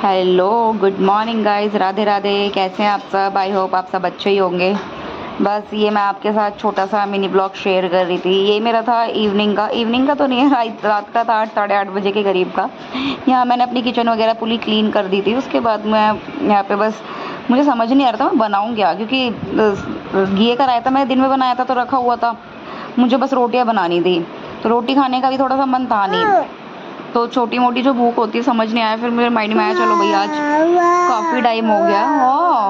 Hello, good morning guys, Radhe Radhe. कैसे हैं आप सब? आई होप आप सब अच्छे ही होंगे। बस ये मैं आपके साथ छोटा सा मिनी ब्लॉग शेयर कर रही थी। ये मेरा था इवनिंग का तो नहीं है, रात का था, 8 साढ़े 8 बजे के करीब का। यहाँ मैंने अपनी किचन वगैरह पूरी क्लीन कर दी थी। उसके बाद मैं यहाँ पे बस मुझे समझ नहीं आ रहा था मैं बनाऊँ क्या, क्योंकि घी का रायता मैंने दिन में बनाया था तो रखा हुआ था। मुझे बस रोटियाँ बनानी थी, तो रोटी खाने का भी थोड़ा सा मन था नहीं, तो छोटी मोटी जो भूख होती है समझ नहीं आया। फिर मेरे माइंड में आया चलो भाई आज काफ़ी टाइम हो गया,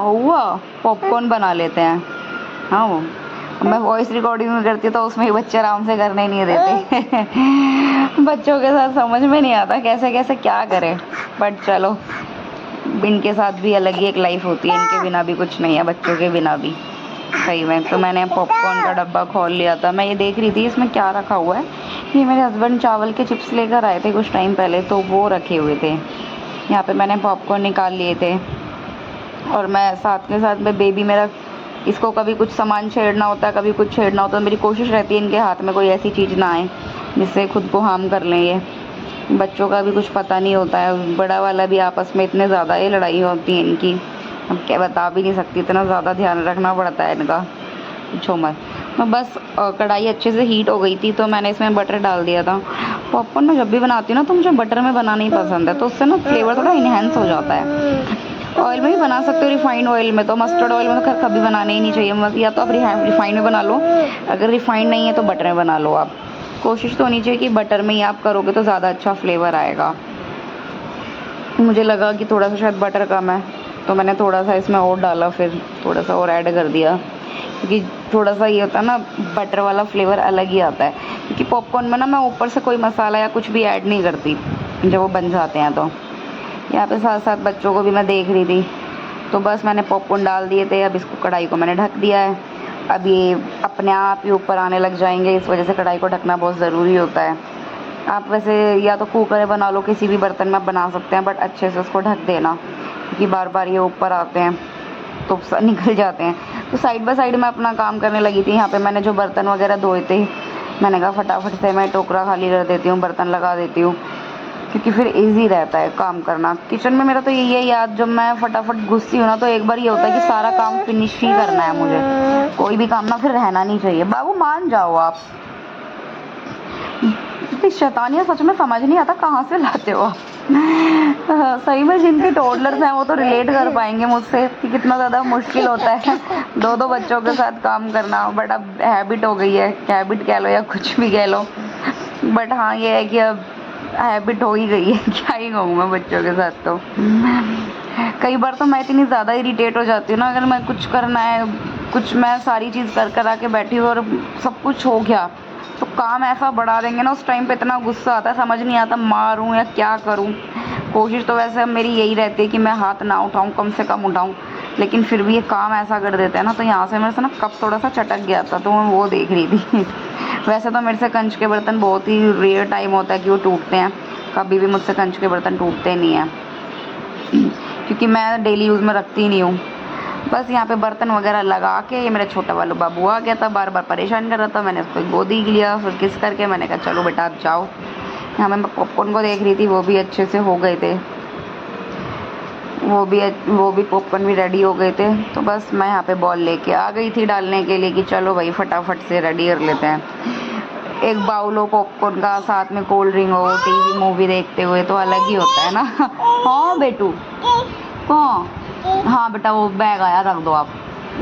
हुआ पॉपकॉर्न बना लेते हैं। हाँ, वो मैं वॉइस रिकॉर्डिंग में करती तो उसमें ही बच्चे आराम से करने नहीं देते। बच्चों के साथ समझ में नहीं आता कैसे कैसे क्या करें, बट चलो इनके साथ भी अलग ही एक लाइफ होती है, इनके बिना भी कुछ नहीं है, बच्चों के बिना भी। सही में तो मैंने पॉपकॉर्न का डब्बा खोल लिया था। मैं ये देख रही थी इसमें क्या रखा हुआ है। ये मेरे हस्बैंड चावल के चिप्स लेकर आए थे कुछ टाइम पहले, तो वो रखे हुए थे। यहाँ पे मैंने पॉपकॉर्न निकाल लिए थे, और मैं साथ के साथ में बेबी मेरा, इसको कभी कुछ सामान छेड़ना होता है, कभी कुछ छेड़ना होता है। मेरी कोशिश रहती है इनके हाथ में कोई ऐसी चीज़ ना आए जिससे खुद को हार्म कर लें। ये बच्चों का भी कुछ पता नहीं होता है, बड़ा वाला भी आपस में इतने ज़्यादा ये लड़ाई होती है इनकी, अब क्या बता भी नहीं सकती, इतना ज़्यादा ध्यान रखना पड़ता है इनका, पूछो मत। मैं बस कढ़ाई अच्छे से हीट हो गई थी तो मैंने इसमें बटर डाल दिया था। पॉपकॉर्न मैं जब भी बनाती हूँ ना तो मुझे बटर में बनाना ही पसंद है, तो उससे ना फ्लेवर थोड़ा इन्हेंस हो जाता है। ऑयल में भी बना सकते हो, रिफाइंड ऑयल में, तो मस्टर्ड ऑयल में तो खैर कभी बनाने ही नहीं चाहिए। या तो आप रिफाइंड में बना लो, अगर रिफाइंड नहीं है तो बटर में बना लो। आप कोशिश तो होनी चाहिए कि बटर में ही आप करोगे तो ज़्यादा अच्छा फ्लेवर आएगा। मुझे लगा कि थोड़ा सा शायद बटर कम है, तो मैंने थोड़ा सा इसमें और डाला, फिर थोड़ा सा और ऐड कर दिया, क्योंकि थोड़ा सा ये होता है ना, बटर वाला फ्लेवर अलग ही आता है। क्योंकि पॉपकॉर्न में ना मैं ऊपर से कोई मसाला या कुछ भी ऐड नहीं करती जब वो बन जाते हैं। तो यहाँ पे साथ साथ बच्चों को भी मैं देख रही थी, तो बस मैंने पॉपकॉर्न डाल दिए थे। अब इसको कढ़ाई को मैंने ढक दिया है। अब ये अपने आप ही ऊपर आने लग जाएंगे, इस वजह से कढ़ाई को ढकना बहुत ज़रूरी होता है। आप वैसे या तो कुकर में बना लो, किसी भी बर्तन में बना सकते हैं, बट अच्छे से उसको ढक देना, क्योंकि बार बार ये ऊपर आते हैं तो निकल जाते हैं। तो साइड बाय साइड मैं अपना काम करने लगी थी। यहाँ पे मैंने जो बर्तन वगैरह धोए थे, मैंने कहा फटाफट से मैं टोकरा खाली कर देती हूँ, बर्तन लगा देती हूँ, क्योंकि फिर इजी रहता है काम करना। किचन में मेरा तो यही है याद, जब मैं फटाफट घुसती हूँ ना तो एक बार ये होता है कि सारा काम फिनिश ही करना है मुझे, कोई भी काम ना फिर रहना नहीं चाहिए। बाबू मान जाओ आप, इतनी शैतानियाँ सच में समझ नहीं आता कहाँ से लाते हो आप। सही में जिनके टोडलर्स हैं वो तो रिलेट कर पाएंगे मुझसे कि कितना ज़्यादा मुश्किल होता है दो दो बच्चों के साथ काम करना। बट अब हैबिट हो गई है, हैबिट कह लो या कुछ भी कह लो, बट हाँ ये है कि अब हैबिट हो ही गई है। क्या ही कहूँ मैं, बच्चों के साथ तो कई बार तो मैं इतनी ज़्यादा इरिटेट हो जाती हूँ ना, अगर मैं कुछ करना है, कुछ मैं सारी चीज़ कर कर आके बैठी हूँ और सब कुछ हो गया, तो काम ऐसा बढ़ा देंगे ना, उस टाइम पे इतना गुस्सा आता है, समझ नहीं आता मारूं या क्या करूं। कोशिश तो वैसे मेरी यही रहती है कि मैं हाथ ना उठाऊं, कम से कम उठाऊं, लेकिन फिर भी ये काम ऐसा कर देते हैं ना, तो यहाँ से मेरे से ना कप थोड़ा सा चटक गया था, तो मैं वो देख रही थी। वैसे तो मेरे से कंच के बर्तन बहुत ही रेयर टाइम होता है कि वो टूटते हैं, कभी भी मुझसे कंच के बर्तन टूटते नहीं हैं, क्योंकि मैं डेली यूज़ में रखती नहीं हूँ। बस यहाँ पे बर्तन वगैरह लगा के ये मेरा छोटा वाला बाबू आ गया था, बार बार परेशान कर रहा था। मैंने उसको गोदी लिया, फिर किस करके मैंने कहा चलो बेटा आप जाओ। यहाँ मैं पॉपकॉर्न को देख रही थी, वो भी अच्छे से हो गए थे, वो भी पॉपकॉर्न भी रेडी हो गए थे। तो बस मैं यहाँ पे बॉल लेके आ गई थी डालने के लिए कि चलो भाई फटाफट से रेडी कर लेते हैं। एक बाउल हो पॉपकॉर्न का, साथ में कोल्ड ड्रिंक हो, टीवी मूवी देखते हुए, तो अलग ही होता है ना। हाँ बेटू, हाँ हाँ बेटा वो बैग आया, रख दो आप,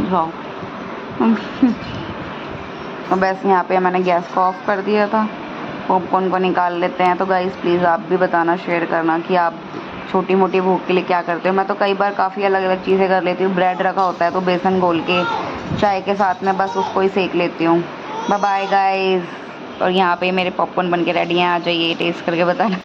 जाओ। तो बस यहाँ पे मैंने गैस को ऑफ कर दिया था, पॉपकॉर्न को निकाल लेते हैं। तो गाइस प्लीज़ आप भी बताना, शेयर करना कि आप छोटी मोटी भूख के लिए क्या करते हो। मैं तो कई बार काफ़ी अलग अलग चीज़ें कर लेती हूँ। ब्रेड रखा होता है तो बेसन घोल के चाय के साथ में बस उसको ही सेक लेती हूँ। Bye bye guys. और यहाँ पे मेरे पॉपकॉर्न बन के रेडी हैं, आ जाइए टेस्ट करके बताना।